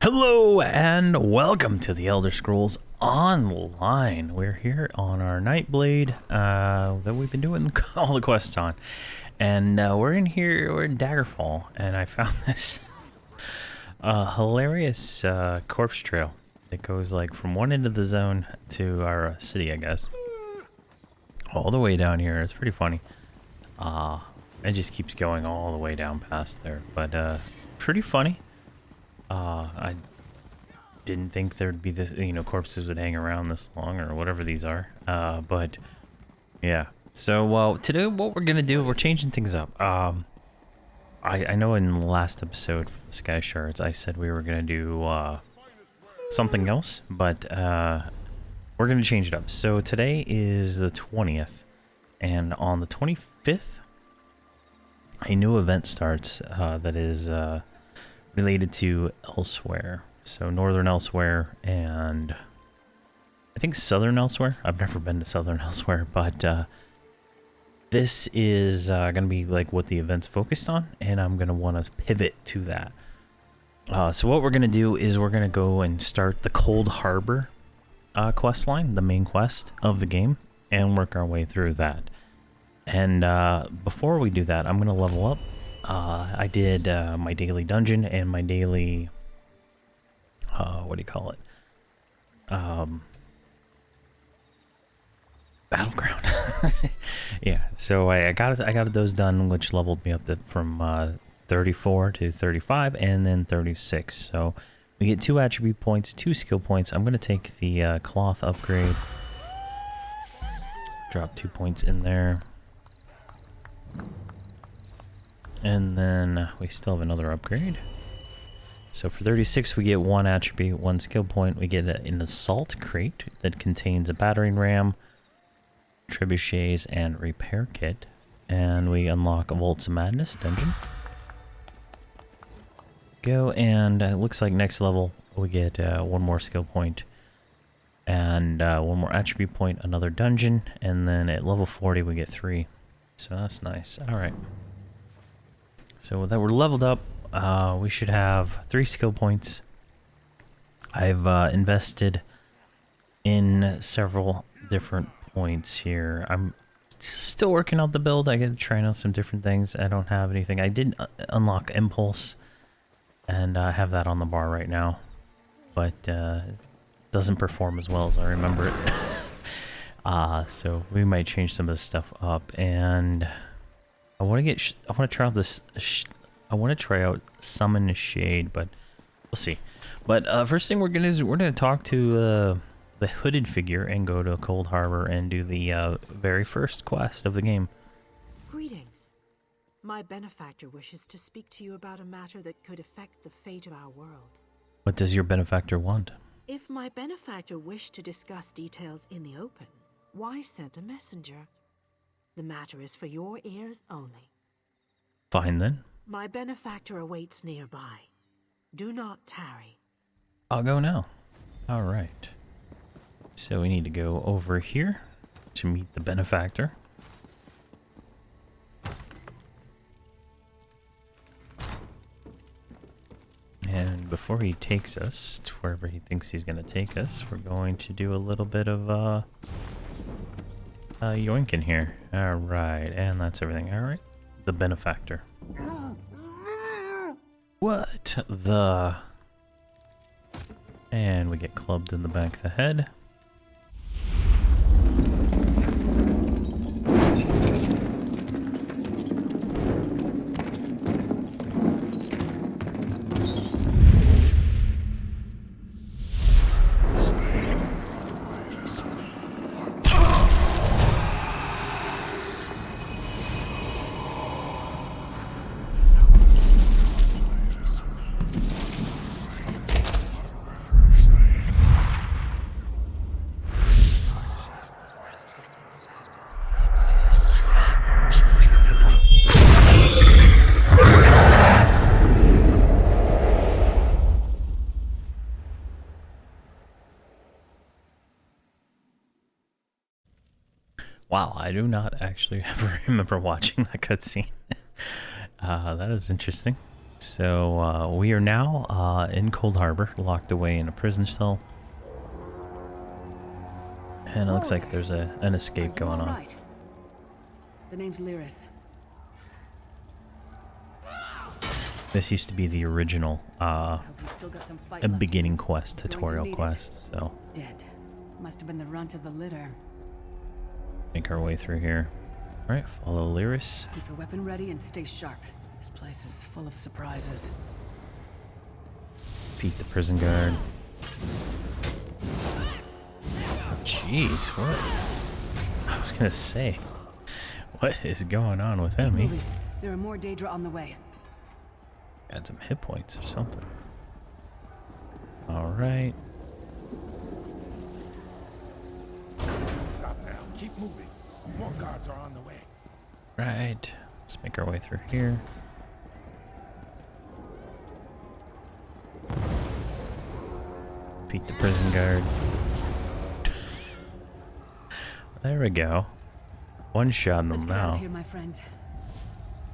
Hello and welcome to the Elder Scrolls Online. We're here on our Nightblade that we've been doing all the quests on. And we're in Daggerfall, and I found this hilarious corpse trail that goes like from one end of the zone to our city, I guess. All the way down here. It's pretty funny. It just keeps going all the way down past there, but pretty funny. I didn't think there'd be this, corpses would hang around this long or whatever these are. But yeah. So today what we're gonna do, we're changing things up. I know in the last episode for the Sky Shards, I said we were gonna do something else, but we're gonna change it up. So today is the 20th, and on the 25th, a new event starts that is related to Elsewhere. So Northern Elsewhere and I think Southern Elsewhere. I've never been to Southern Elsewhere, but this is going to be like what the event's focused on, and I'm going to want to pivot to that. So what we're going to do is we're going to go and start the Coldharbor quest line, the main quest of the game, and work our way through that. And before we do that, I'm going to level up. I did my daily dungeon and my daily, what do you call it? Battleground. Yeah, so I got those done, which leveled me up from 34 to 35 and then 36. So we get 2 attribute points, 2 skill points. I'm going to take the cloth upgrade. Drop 2 points in there. And then we still have another upgrade. So for 36, we get 1 attribute, 1 skill point. We get an assault crate that contains a battering ram, trebuchets, and repair kit. And we unlock a Vaults of Madness dungeon. Go, and it looks like next level we get 1 more skill point and 1 more attribute point, another dungeon, and then at level 40 we get 3. So that's nice. All right. So that we're leveled up, we should have 3 skill points. I've invested in several different points here. I'm still working out the build. I get to try out some different things. I don't have anything. I did unlock Impulse, and I have that on the bar right now, but it doesn't perform as well as I remember it. So we might change some of this stuff up, and I want to try out this. I want to try out Summon Shade, but we'll see. But first thing we're gonna do is we're gonna talk to the hooded figure and go to Coldharbor and do the very first quest of the game. Greetings. My benefactor wishes to speak to you about a matter that could affect the fate of our world. What does your benefactor want? If my benefactor wished to discuss details in the open, why send a messenger? The matter is for your ears only. Fine then. My benefactor awaits nearby. Do not tarry. I'll go now. All right. So we need to go over here to meet the benefactor. And before he takes us to wherever he thinks he's going to take us, we're going to do a little bit of yoinking here. All right, and that's everything. All right, the benefactor. What the? And we get clubbed in the back of the head. Wow, I do not actually ever remember watching that cutscene. That is interesting. So we are now in Coldharbor, locked away in a prison cell. And it looks like there's an escape going on. Right. The name's Lyris. This used to be the original Hope you've still got some fight left. beginning quest, Going to tutorial need it. quest. So Dead. Must have been the runt of the litter. make our way through here. All right, follow Lyris. Keep your weapon ready and stay sharp. This place is full of surprises. Defeat the prison guard. Jeez, what? I was gonna say, what is going on with him? He Moving. There are more Daedra on the way. got some hit points or something. All right. Stop now. Keep moving. More guards are on the way. Right. Let's make our way through here. Beat the prison guard. There we go. One shot him Let's get out now. of here, my friend.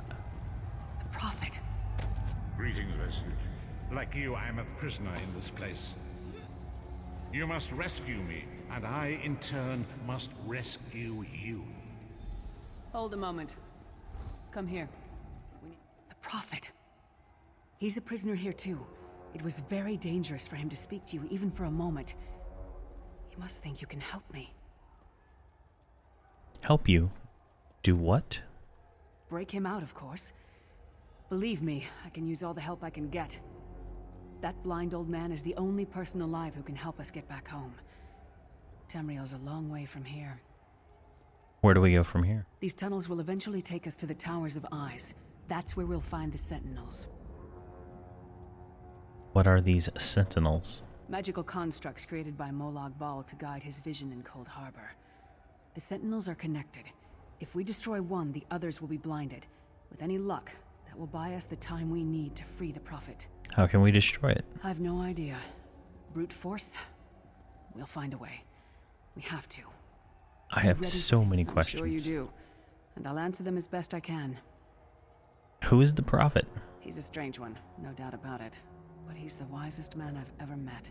The Prophet. Greetings, Vestige. Like you, I am a prisoner in this place. You must rescue me, and I, in turn, must rescue you. Hold a moment. Come here. The Prophet. He's a prisoner here too. It was very dangerous for him to speak to you, even for a moment. You must think you can help me. Help you? Do what? Break him out, of course. Believe me, I can use all the help I can get. That blind old man is the only person alive who can help us get back home. Tamriel's a long way from here. Where do we go from here? These tunnels will eventually take us to the Towers of Eyes. That's where we'll find the Sentinels. What are these sentinels? Magical constructs created by Molag Bal to guide his vision in Coldharbor. The Sentinels are connected. If we destroy one, the others will be blinded. With any luck, that will buy us the time we need to free the Prophet. How can we destroy it? I've no idea. Brute force? We'll find a way. We have to. I have Ready? so many I'm questions. sure you do. And I'll answer them as best I can. Who is the prophet? He's a strange one, no doubt about it. But he's the wisest man I've ever met.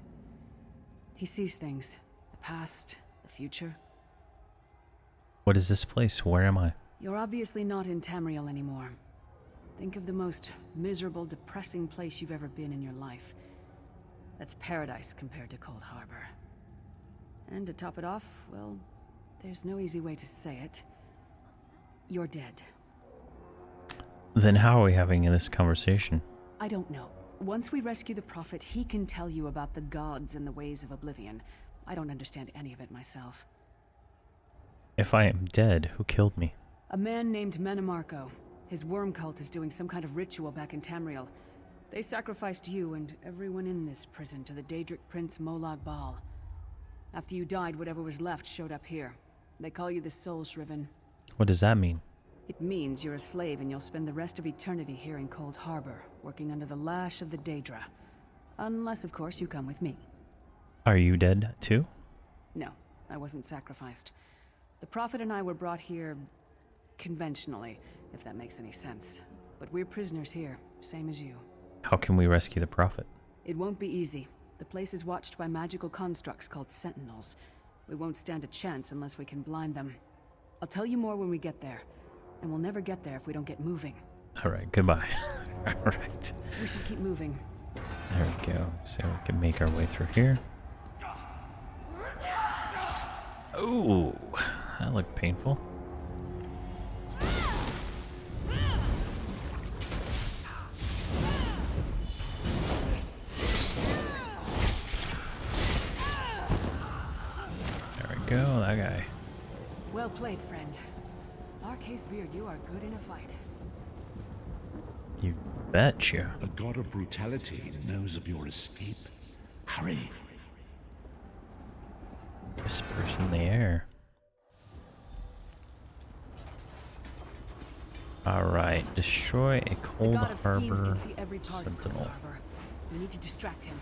He sees things. The past, the future. What is this place? Where am I? You're obviously not in Tamriel anymore. Think of the most miserable, depressing place you've ever been in your life. That's paradise compared to Coldharbor. And to top it off, well, there's no easy way to say it. You're dead. Then how are we having this conversation? I don't know. Once we rescue the Prophet, he can tell you about the gods and the ways of oblivion. I don't understand any of it myself. If I am dead, who killed me? A man named Menemarco. His worm cult is doing some kind of ritual back in Tamriel. They sacrificed you and everyone in this prison to the Daedric prince Molag Bal. After you died, whatever was left showed up here. They call you the Soul Shriven. What does that mean? It means you're a slave and you'll spend the rest of eternity here in Coldharbor, working under the lash of the Daedra. Unless, of course, you come with me. Are you dead too? No, I wasn't sacrificed. The Prophet and I were brought here conventionally, if that makes any sense. But we're prisoners here, same as you. How can we rescue the prophet? It won't be easy. The place is watched by magical constructs called Sentinels. We won't stand a chance unless we can blind them. I'll tell you more when we get there. And we'll never get there if we don't get moving. Alright, goodbye. Alright. We should keep moving. There we go. So we can make our way through here. Ooh, that looked painful. There we go, that guy. Well played, friend. Arcacebeard, you are good in a fight. You betcha. The god of brutality knows of your escape. Hurry. Whispers in the air. Alright, destroy a The Cold god of schemes Harbor can see every part of Sentinel. Coldharbor. We need to distract him.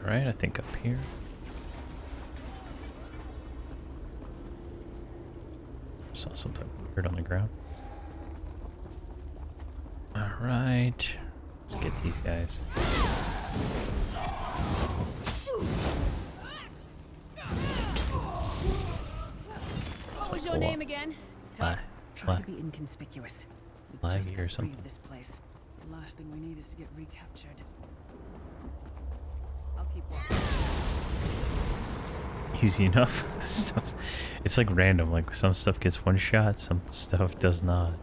Alright, I think up here. Saw something weird on the ground. Alright. Let's get these guys. What was your name again? Try to be inconspicuous. We just Flaggy or got free of something. this place. The last thing we need is to get recaptured. I'll keep walking. Easy enough. It's like random. Like some stuff gets one shot, some stuff does not.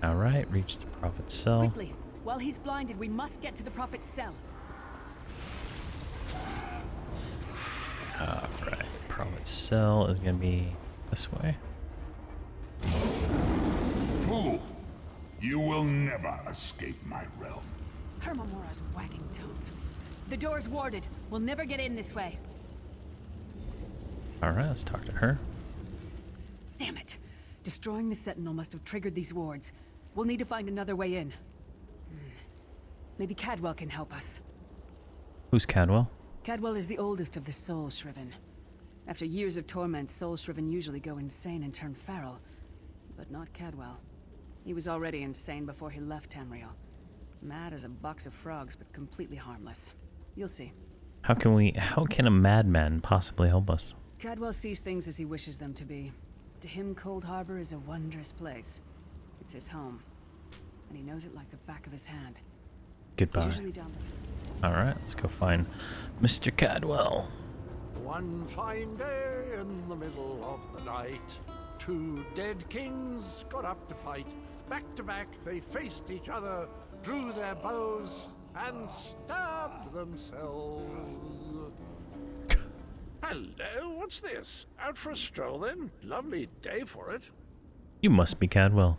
Alright, reach the prophet's cell. Quickly, while he's blinded, we must get to the prophet's cell. Alright, prophet's cell is gonna be this way. Fool! You will never escape my realm. Hermamora's wagging tongue. The door's warded. We'll never get in this way. Alright, let's talk to her. Damn it. Destroying the Sentinel must have triggered these wards. We'll need to find another way in. Maybe Cadwell can help us. Who's Cadwell? Cadwell is the oldest of the Soul Shriven. After years of torment, Soul Shriven usually go insane and turn feral. But not Cadwell. He was already insane before he left Tamriel. Mad as a box of frogs, but completely harmless. You'll see. How can a madman possibly help us? Cadwell sees things as he wishes them to be. To him, Coldharbor is a wondrous place. It's his home. And he knows it like the back of his hand. Goodbye. He's usually down there. Alright, let's go find Mr. Cadwell. One fine day in the middle of the night, two dead kings got up to fight. Back to back they faced each other, drew their bows, and stabbed themselves. Hello, what's this? Out for a stroll then? Lovely day for it. You must be Cadwell.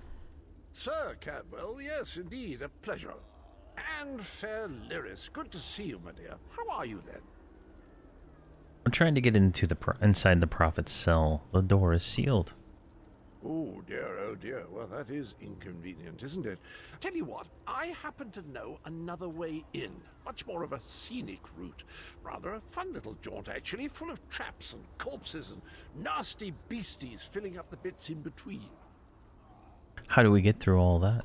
Sir Cadwell, yes indeed, a pleasure. And fair Lyris, good to see you, my dear. How are you then? I'm trying to get into inside the prophet's cell. The door is sealed. Oh dear, well that is inconvenient, isn't it? Tell you what, I happen to know another way in. Much more of a scenic route. Rather a fun little jaunt actually, full of traps and corpses and nasty beasties filling up the bits in between. How do we get through all that?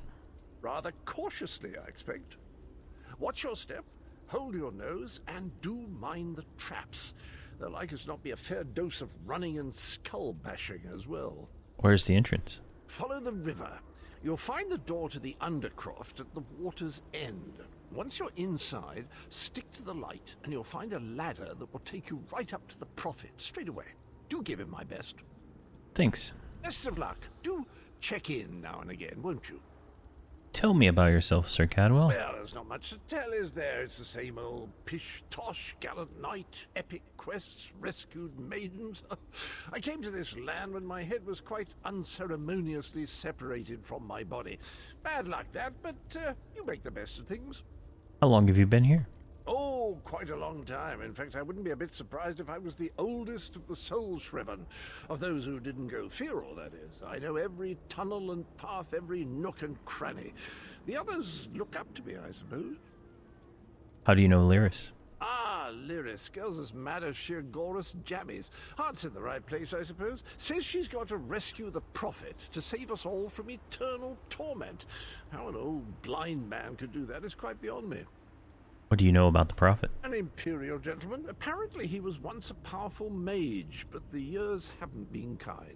Rather cautiously, I expect. Watch your step, hold your nose, and do mind the traps. There'll like as not be a fair dose of running and skull bashing as well. Where's the entrance? Follow the river. You'll find the door to the Undercroft at the water's end. Once you're inside, stick to the light, and you'll find a ladder that will take you right up to the Prophet straight away. Do give him my best. Thanks. Best of luck. Do check in now and again, won't you? Tell me about yourself, Sir Cadwell. Well, there's not much to tell, is there? It's the same old pish-tosh, gallant knight, epic quests, rescued maidens. I came to this land when my head was quite unceremoniously separated from my body. Bad luck that, but you make the best of things. How long have you been here? Oh, quite a long time. In fact, I wouldn't be a bit surprised if I was the oldest of the Soul Shriven. Of those who didn't go feral, that is. I know every tunnel and path, every nook and cranny. The others look up to me, I suppose. How do you know Lyris? Ah, Lyris. Girl's as mad as sheer Gorus jammies. Heart's in the right place, I suppose. Says she's got to rescue the Prophet to save us all from eternal torment. How an old blind man could do that is quite beyond me. What do you know about the prophet? An imperial gentleman. Apparently he was once a powerful mage, but the years haven't been kind.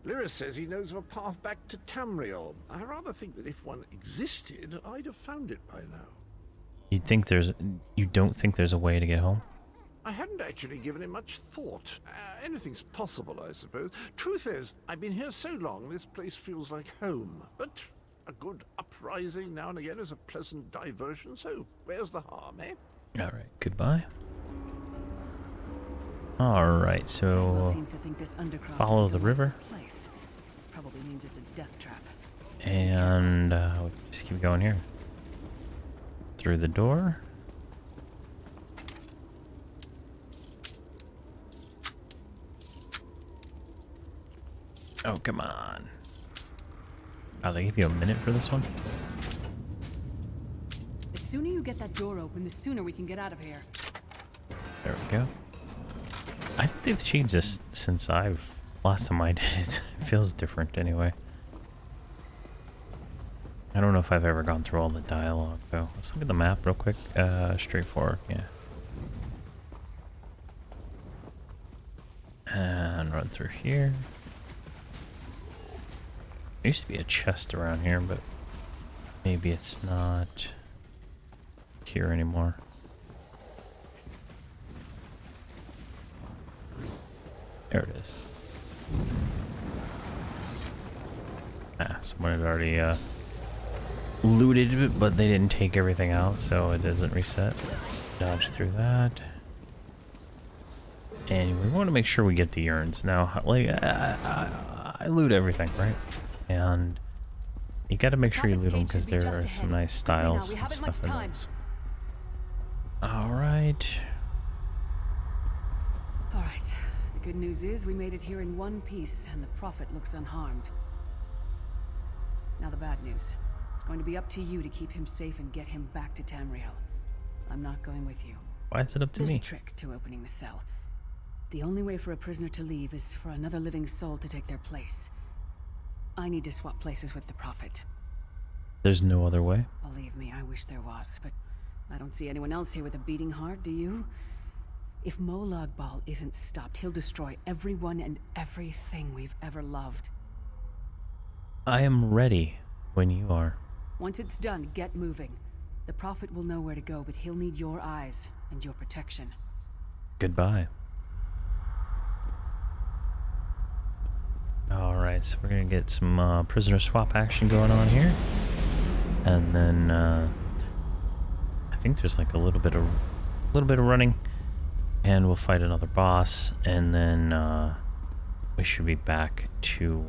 Lyris says he knows of a path back to Tamriel. I rather think that if one existed, I'd have found it by now. You don't think there's a way to get home? I hadn't actually given it much thought. Anything's possible, I suppose. Truth is, I've been here so long, this place feels like home. But a good uprising now and again is a pleasant diversion, so where's the harm, eh? Alright, goodbye. Alright, so Seems to think this Undercroft follow is the the river. place. Probably means it's a death trap. And we'll just keep going here. Through the door. Oh, come on. Oh, they give you a minute for this one? The sooner you get that door open, the sooner we can get out of here. There we go. I think they've changed this since I've Last time I did it, it feels different anyway. I don't know if I've ever gone through all the dialogue though. Let's look at the map real quick. Straightforward, yeah. And run through here. There used to be a chest around here, but maybe it's not here anymore. There it is. Ah, someone had already looted it, but they didn't take everything out, so it doesn't reset. Dodge through that. And we want to make sure we get the urns. Now, like, I loot everything, right? And you got to make sure you loot them because there are some nice styles and stuff in those. Alright. Alright. The good news is we made it here in one piece, and the Prophet looks unharmed. Now the bad news. It's going to be up to you to keep him safe and get him back to Tamriel. I'm not going with you. Why is it up to me? There's a trick to opening the cell. The only way for a prisoner to leave is for another living soul to take their place. I need to swap places with the Prophet. There's no other way? Believe me, I wish there was, but I don't see anyone else here with a beating heart, do you? If Molag Bal isn't stopped, he'll destroy everyone and everything we've ever loved. I am ready when you are. Once it's done, get moving. The Prophet will know where to go, but he'll need your eyes and your protection. Goodbye. Alright, so we're gonna get some prisoner swap action going on here. And then I think there's like a little bit of running. And we'll fight another boss, and then we should be back to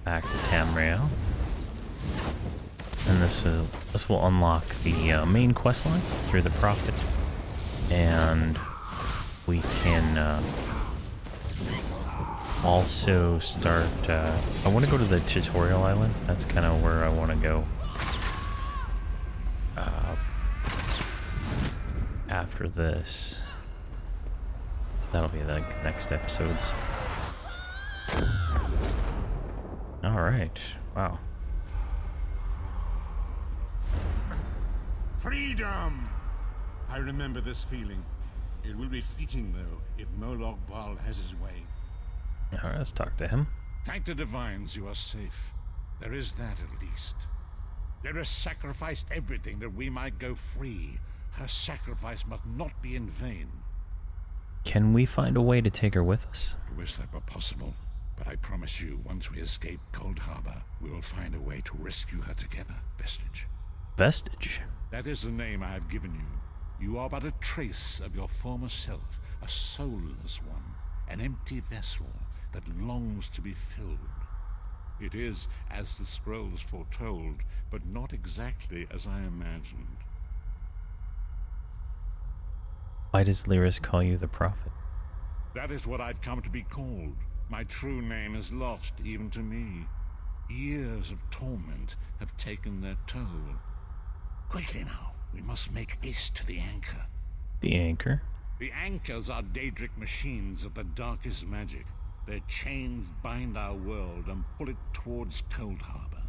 Tamriel. And this will unlock the main quest line through the Prophet, and we can also start. I want to go to the tutorial island. That's kind of where I want to go after this. That'll be the next episodes. All right. Wow. Freedom! I remember this feeling. It will be fleeting, though, if Molag Bal has his way. All right, let's talk to him. Thank the divines you are safe. There is that at least. Lyris sacrificed everything that we might go free. Her sacrifice must not be in vain. Can we find a way to take her with us? I wish that were possible, but I promise you, once we escape Coldharbor, we will find a way to rescue her together, Vestige. Vestige? That is the name I have given you. You are but a trace of your former self, a soulless one, an empty vessel that longs to be filled. It is as the scrolls foretold, but not exactly as I imagined. Why does Lyris call you the Prophet? That is what I've come to be called. My true name is lost even to me. Years of torment have taken their toll. Quickly now, we must make haste to the anchor. The anchor? The anchors are Daedric machines of the darkest magic. Their chains bind our world and pull it towards Coldharbor.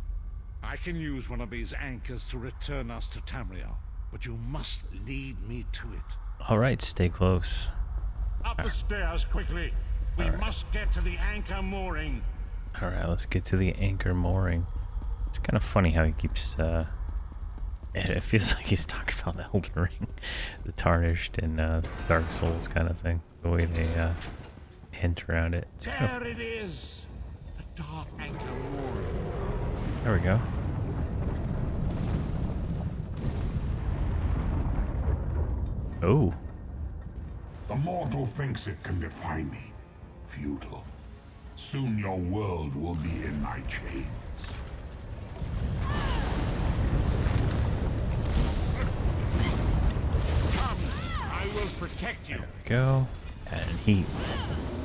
I can use one of these anchors to return us to Tamriel, but you must lead me to it. Alright, stay close. Up the stairs, quickly! We must get to the anchor mooring! Alright, let's get to the anchor mooring. It's kind of funny how he keeps, it feels like he's talking about Elden Ring. The Tarnished and Dark Souls kind of thing. The way they hint around it. It's there it is! The dark anchor mooring. There we go. Oh. The mortal thinks it can defy me. Futile. Soon your world will be in my chains. Come, I will protect you. There we go. And he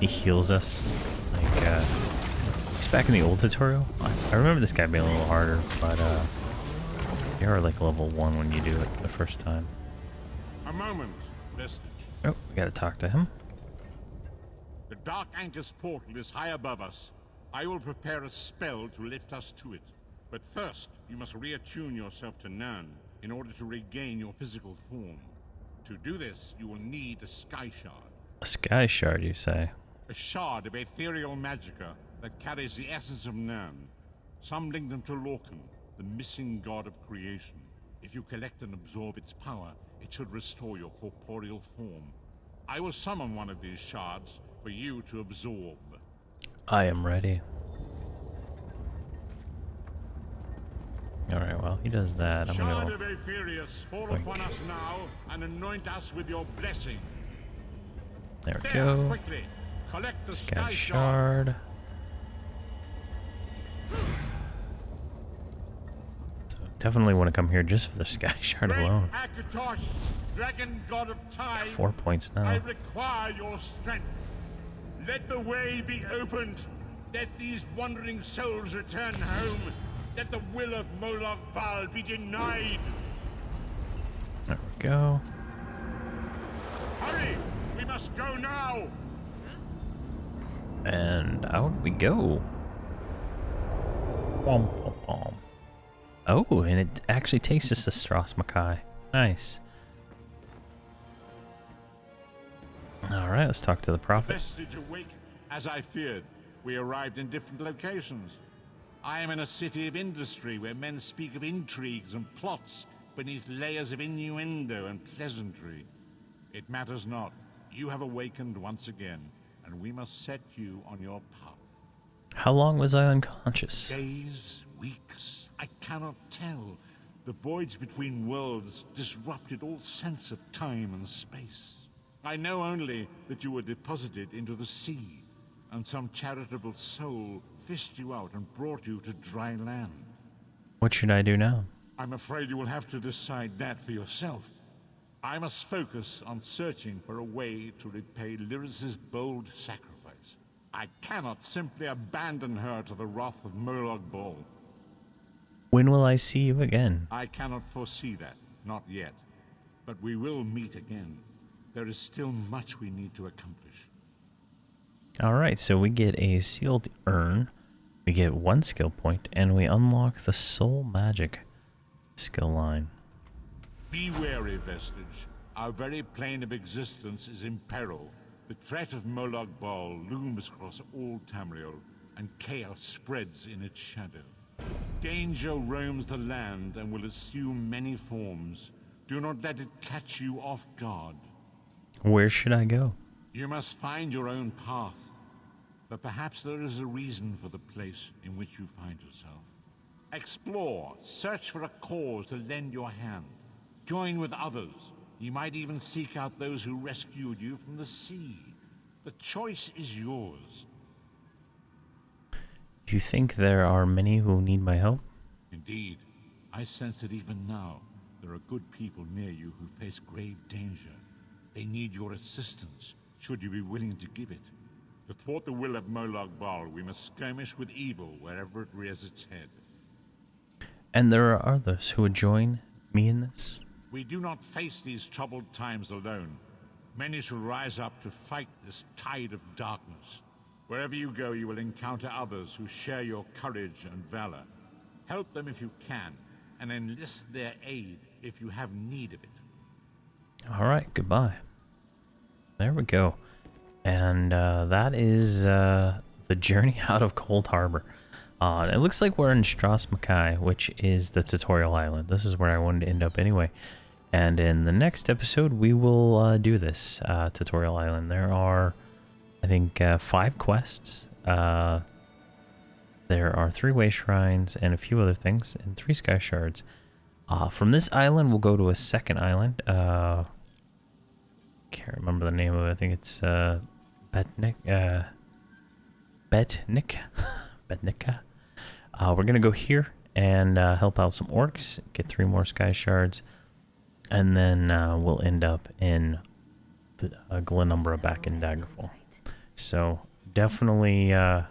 heals us. Like, he's back in the old tutorial. I remember this guy being a little harder, but you're like level 1 when you do it the first time. A moment, Vestige. Oh, we gotta talk to him. The Dark Anchor's portal is high above us. I will prepare a spell to lift us to it. But first, you must reattune yourself to Nern in order to regain your physical form. To do this, you will need a sky shard. A sky shard, you say? A shard of ethereal magicka that carries the essence of Nern. Some link them to Lorcan, the missing god of creation. If you collect and absorb its power, it should restore your corporeal form. I will summon one of these shards for you to absorb. I am ready. Alright, well, he does that. I'm Shard gonna... of Aetherius, fall Boink. upon us now and anoint us with your blessing. There we There, go. quickly, collect the Sky shard. shard. So definitely want to come here just for the sky shard Great alone. Akatosh, dragon god of time, 4 points now. I require your strength. Let the way be opened. Let these wandering souls return home. Let the will of Moloch Baal be denied. There we go. Hurry! We must go now! And out we go. Pom, pom, pom. Oh, and it actually takes us to Stras Makai. Nice. Alright, let's talk to the prophet. Vestige awake, as I feared. We arrived in different locations. I am in a city of industry where men speak of intrigues and plots beneath layers of innuendo and pleasantry. It matters not. You have awakened once again, and we must set you on your path. How long was I unconscious? Days, weeks, I cannot tell. The voids between worlds disrupted all sense of time and space. I know only that you were deposited into the sea, and some charitable soul fished you out and brought you to dry land. What should I do now? I'm afraid you will have to decide that for yourself. I must focus on searching for a way to repay Lyris's bold sacrifice. I cannot simply abandon her to the wrath of Moloch Baal. When will I see you again? I cannot foresee that, not yet. But we will meet again. There is still much we need to accomplish. Alright, so we get a sealed urn, we get 1 skill point, and we unlock the soul magic skill line. Be wary, Vestige. Our very plane of existence is in peril. The threat of Moloch Baal looms across all Tamriel, and chaos spreads in its shadow. Danger roams the land and will assume many forms. Do not let it catch you off guard. Where should I go? You must find your own path. But perhaps there is a reason for the place in which you find yourself. Explore, search for a cause to lend your hand. Join with others. You might even seek out those who rescued you from the sea. The choice is yours. Do you think there are many who need my help? Indeed. I sense that even now, there are good people near you who face grave danger. They need your assistance, should you be willing to give it. To thwart the will of Moloch Baal, we must skirmish with evil wherever it rears its head. And there are others who would join me in this? We do not face these troubled times alone. Many shall rise up to fight this tide of darkness. Wherever you go, you will encounter others who share your courage and valor. Help them if you can, and enlist their aid if you have need of it. Alright, goodbye. There we go. And that is the journey out of Coldharbor. It looks like we're in Stras Makai, which is the tutorial island. This is where I wanted to end up anyway. And in the next episode, we will do this tutorial island. There are, I think, 5 quests. There are 3 way shrines and a few other things, and 3 sky shards. From this island, we'll go to a second island. Can't remember the name of it. I think it's Betnik. Betnika. We're gonna go here and help out some orcs, get 3 more sky shards, and then we'll end up in the Glenumbra back in Daggerfall. So definitely a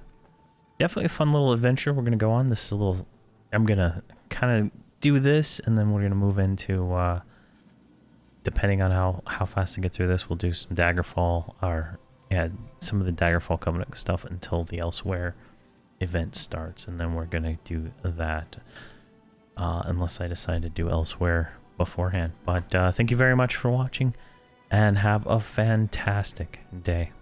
fun little adventure we're gonna go on. This is a little. I'm gonna kind of do this, and then we're gonna move into. Depending on how fast I get through this, we'll do some Daggerfall or yeah, some of the Daggerfall Covenant stuff until the Elsewhere event starts, and then we're gonna do that. Unless I decide to do Elsewhere beforehand. But thank you very much for watching, and have a fantastic day.